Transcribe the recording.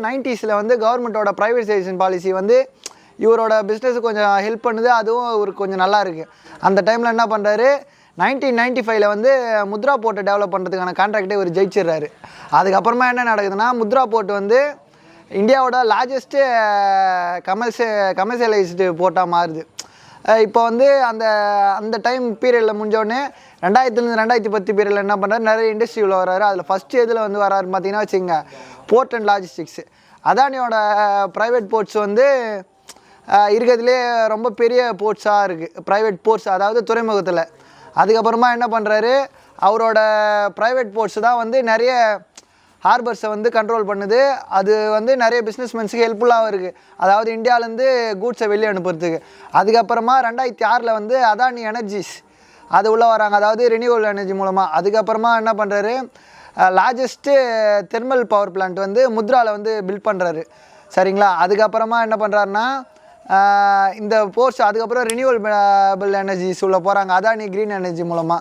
90s வந்து கவர்மெண்ட்டோட privatisation policy வந்து இவரோட பிஸ்னஸுக்கு கொஞ்சம் ஹெல்ப் பண்ணுது. அதுவும் இவருக்கு கொஞ்சம் நல்லா இருக்குது. அந்த டைமில் என்ன பண்ணுறாரு, 1995 வந்து முத்ரா போர்ட்டை டெவலப் பண்ணுறதுக்கான கான்ட்ராக்டை இவர் ஜெயிச்சிடுறாரு. அதுக்கப்புறமா என்ன நடக்குதுன்னா, முத்ரா போர்ட் வந்து இந்தியாவோட லார்ஜஸ்ட்டு கமர்ஷியலைஸ்டு போர்ட்டாக மாறுது. இப்போ வந்து அந்த டைம் பீரியடில் முடிஞ்சோடனே 2000 2010 பீரியடில் என்ன பண்ணுறாரு, நிறைய இண்டஸ்ட்ரி உள்ள வர்றாரு. அதில் ஃபஸ்ட்டு எதில் வந்து வராருன்னு பார்த்தீங்கன்னா வச்சுங்க, போர்ட் அண்ட் லாஜிஸ்டிக்ஸு. அதானியோட ப்ரைவேட் போர்ட்ஸ் வந்து இருக்கிறதுலே ரொம்ப பெரிய போர்ட்ஸாக இருக்குது, ப்ரைவேட் போர்ட்ஸ், அதாவது துறைமுகத்தில். அதுக்கப்புறமா என்ன பண்ணுறாரு, அவரோட ப்ரைவேட் போர்ட்ஸ் தான் வந்து நிறைய ஹார்பர்ஸை வந்து கண்ட்ரோல் பண்ணுது. அது வந்து நிறைய பிஸ்னஸ்மென்ஸுக்கு ஹெல்ப்ஃபுல்லாகவும் இருக்குது, அதாவது இந்தியாவிலேருந்து கூட்ஸை வெளியே அனுப்புறதுக்கு. அதுக்கப்புறமா 2006 வந்து அதானி எனர்ஜிஸ் அது உள்ளே வராங்க, அதாவது ரினியூவல் எனர்ஜி மூலமாக. அதுக்கப்புறமா என்ன பண்ணுறாரு, லார்ஜஸ்ட்டு தெர்மல் பவர் பிளான்ட் வந்து முத்ராவில் வந்து பில்ட் பண்ணுறாரு. சரிங்களா. அதுக்கப்புறமா என்ன பண்ணுறாருன்னா, இந்த போர்ட்ஸ் அதுக்கப்புறம் ரினியூவல் எனர்ஜிஸ் உள்ள போகிறாங்க, அதானி க்ரீன் எனர்ஜி மூலமாக.